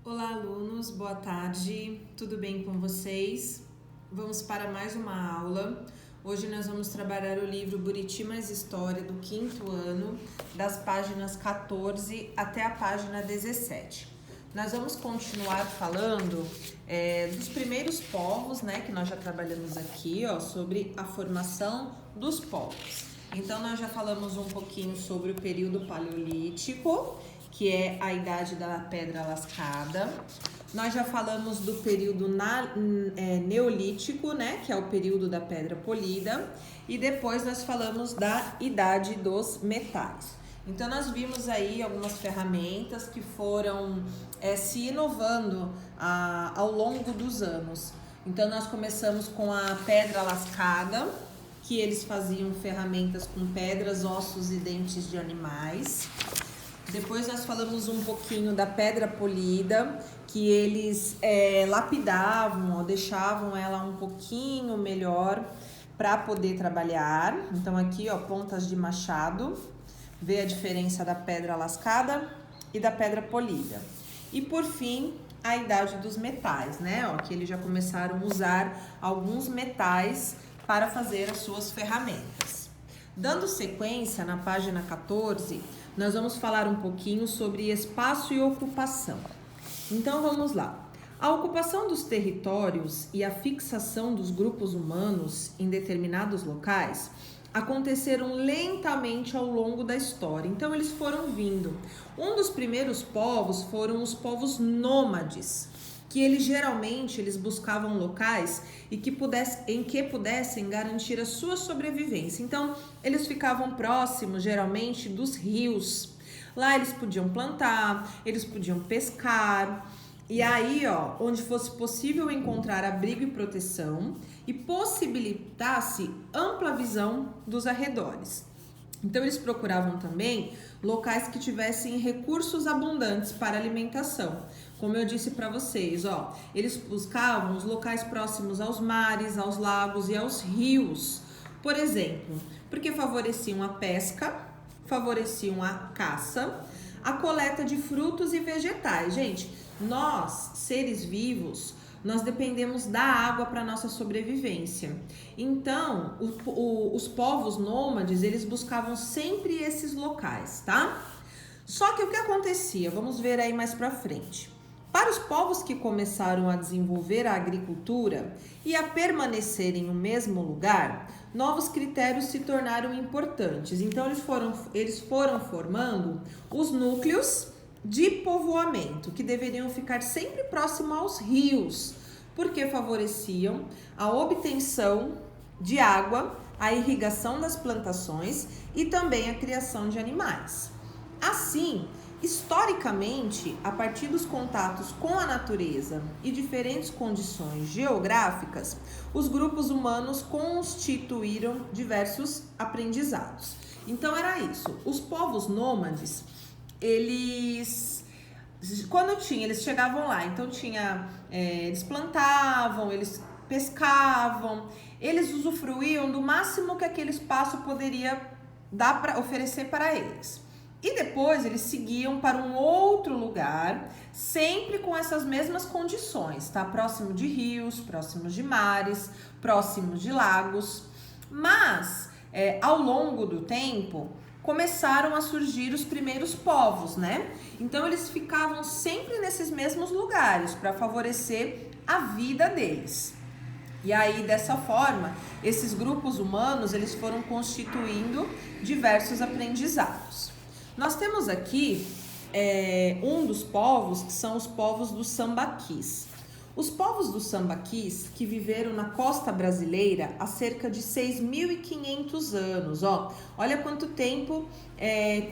Olá, alunos, boa tarde, tudo bem com vocês? Vamos para mais uma aula. Hoje nós vamos trabalhar o livro Buriti Mais História do 5º ano, das páginas 14 até a página 17. Nós vamos continuar falando dos primeiros povos, né, que nós já trabalhamos aqui, sobre a formação dos povos. Então, nós já falamos um pouquinho sobre o período paleolítico, que é a idade da pedra lascada. Nós já falamos do período neolítico, né, que é o período da pedra polida. E depois nós falamos da idade dos metais. Então, nós vimos aí algumas ferramentas que foram se inovando ao longo dos anos. Então, nós começamos com a pedra lascada, que eles faziam ferramentas com pedras, ossos e dentes de animais. Depois nós falamos um pouquinho da pedra polida, que eles lapidavam, deixavam ela um pouquinho melhor para poder trabalhar. Então aqui, pontas de machado, vê a diferença da pedra lascada e da pedra polida. E por fim, a idade dos metais, né? Que eles já começaram a usar alguns metais para fazer as suas ferramentas. Dando sequência, na página 14, nós vamos falar um pouquinho sobre espaço e ocupação. Então vamos lá. A ocupação dos territórios e a fixação dos grupos humanos em determinados locais aconteceram lentamente ao longo da história. Então eles foram vindo. Um dos primeiros povos foram os povos nômades, que eles buscavam locais em que pudessem garantir a sua sobrevivência. Então, eles ficavam próximos, geralmente, dos rios. Lá eles podiam plantar, eles podiam pescar. E aí, onde fosse possível encontrar abrigo e proteção e possibilitasse ampla visão dos arredores. Então, eles procuravam também locais que tivessem recursos abundantes para alimentação. Como eu disse para vocês, eles buscavam os locais próximos aos mares, aos lagos e aos rios. Por exemplo, porque favoreciam a pesca, favoreciam a caça, a coleta de frutos e vegetais. Gente, nós, seres vivos, nós dependemos da água para nossa sobrevivência. Então, os povos nômades, eles buscavam sempre esses locais, tá? Só que o que acontecia? Vamos ver aí mais para frente. Para os povos que começaram a desenvolver a agricultura e a permanecerem no mesmo lugar, novos critérios se tornaram importantes. Então, eles foram formando os núcleos de povoamento, que deveriam ficar sempre próximo aos rios, porque favoreciam a obtenção de água, a irrigação das plantações e também a criação de animais. Assim, historicamente, a partir dos contatos com a natureza e diferentes condições geográficas, os grupos humanos constituíram diversos aprendizados. Então, era isso. Os povos nômades, eles chegavam lá, então eles plantavam, eles pescavam, eles usufruíam do máximo que aquele espaço poderia dar para oferecer para eles. E depois eles seguiam para um outro lugar, sempre com essas mesmas condições, tá? Próximo de rios, próximos de mares, próximos de lagos. Mas, ao longo do tempo, começaram a surgir os primeiros povos, né? Então, eles ficavam sempre nesses mesmos lugares para favorecer a vida deles. E aí, dessa forma, esses grupos humanos, eles foram constituindo diversos aprendizados. Nós temos aqui um dos povos, que são os povos dos sambaquis. Os povos dos sambaquis, que viveram na costa brasileira há cerca de 6.500 anos. Olha quanto tempo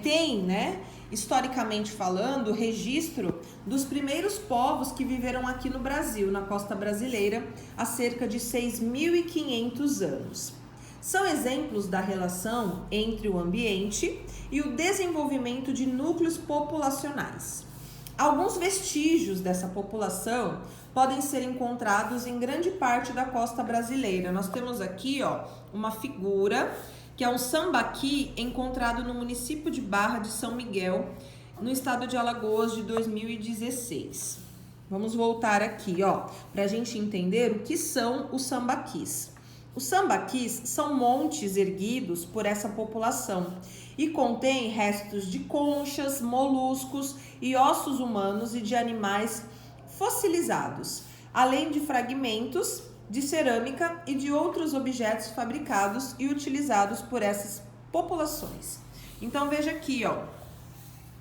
tem, né? Historicamente falando, o registro dos primeiros povos que viveram aqui no Brasil, na costa brasileira, há cerca de 6.500 anos. São exemplos da relação entre o ambiente e o desenvolvimento de núcleos populacionais. Alguns vestígios dessa população podem ser encontrados em grande parte da costa brasileira. Nós temos aqui, uma figura que é um sambaqui encontrado no município de Barra de São Miguel, no estado de Alagoas, de 2016. Vamos voltar aqui, ó, pra gente entender o que são os sambaquis. Os sambaquis são montes erguidos por essa população e contém restos de conchas, moluscos e ossos humanos e de animais fossilizados, além de fragmentos de cerâmica e de outros objetos fabricados e utilizados por essas populações. Então veja aqui, ó,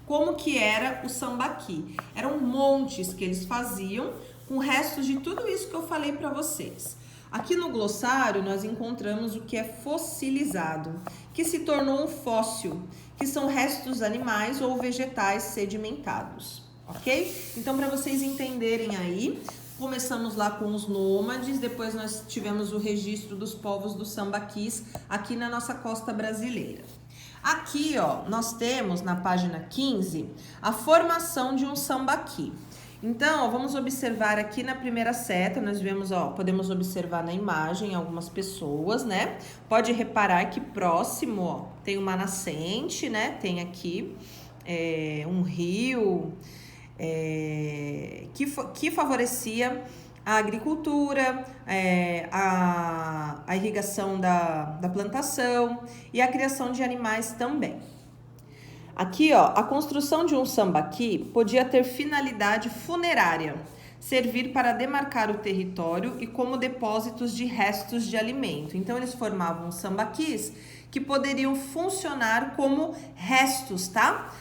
como que era o sambaqui. Eram montes que eles faziam com restos de tudo isso que eu falei para vocês. Aqui no glossário nós encontramos o que é fossilizado, que se tornou um fóssil, que são restos animais ou vegetais sedimentados, ok? Então, para vocês entenderem aí, começamos lá com os nômades, depois nós tivemos o registro dos povos dos sambaquis aqui na nossa costa brasileira. Aqui, ó, nós temos na página 15 a formação de um sambaqui. Então, ó, vamos observar aqui na primeira seta, nós vemos, ó, podemos observar na imagem algumas pessoas, né? Pode reparar que próximo, ó, tem uma nascente, né? Tem aqui um rio que favorecia a agricultura, a irrigação da plantação e a criação de animais também. Aqui, ó, a construção de um sambaqui podia ter finalidade funerária, servir para demarcar o território e como depósitos de restos de alimento. Então, eles formavam sambaquis que poderiam funcionar como restos, tá?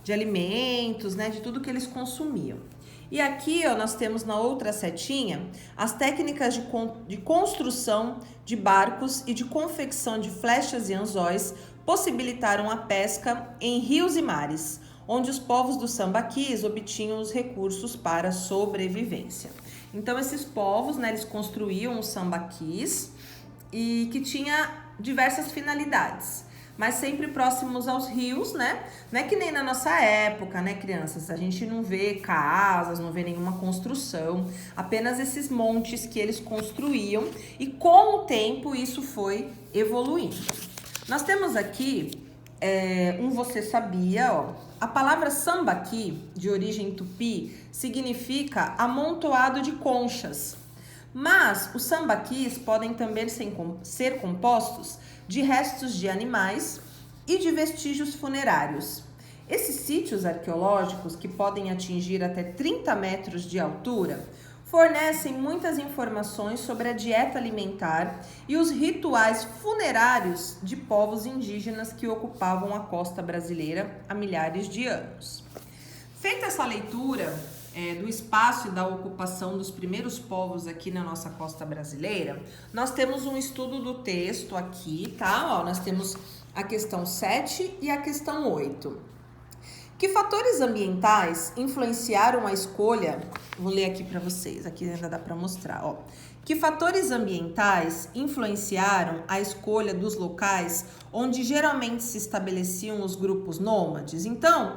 De alimentos, né? De tudo que eles consumiam. E aqui, ó, nós temos na outra setinha as técnicas de construção de barcos e de confecção de flechas e anzóis possibilitaram a pesca em rios e mares, onde os povos dos sambaquis obtinham os recursos para sobrevivência. Então, esses povos, né, eles construíam os sambaquis e que tinha diversas finalidades, mas sempre próximos aos rios, né? Não é que nem na nossa época, né, crianças? A gente não vê casas, não vê nenhuma construção, apenas esses montes que eles construíam e com o tempo isso foi evoluindo. Nós temos aqui você sabia, ó. A palavra sambaqui, de origem tupi, significa amontoado de conchas. Mas os sambaquis podem também ser compostos de restos de animais e de vestígios funerários. Esses sítios arqueológicos, que podem atingir até 30 metros de altura, fornecem muitas informações sobre a dieta alimentar e os rituais funerários de povos indígenas que ocupavam a costa brasileira há milhares de anos. Feita essa leitura do espaço e da ocupação dos primeiros povos aqui na nossa costa brasileira, nós temos um estudo do texto aqui, tá? Ó, nós temos a questão 7 e a questão 8. Que fatores ambientais influenciaram a escolha? Vou ler aqui para vocês, aqui ainda dá para mostrar, ó. Que fatores ambientais influenciaram a escolha dos locais onde geralmente se estabeleciam os grupos nômades? Então,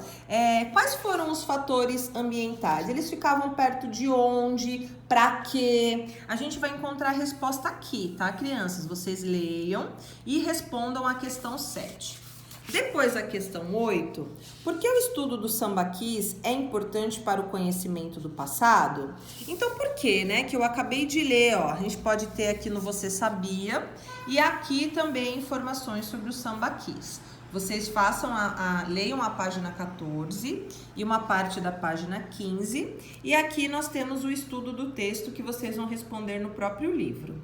quais foram os fatores ambientais? Eles ficavam perto de onde? Para quê? A gente vai encontrar a resposta aqui, tá, crianças? Vocês leiam e respondam a questão 7. Depois a questão 8, por que o estudo dos sambaquis é importante para o conhecimento do passado? Então, por que, né? Que eu acabei de ler, ó, a gente pode ter aqui no Você Sabia e aqui também informações sobre os sambaquis. Vocês leiam a página 14 e uma parte da página 15 e aqui nós temos o estudo do texto que vocês vão responder no próprio livro.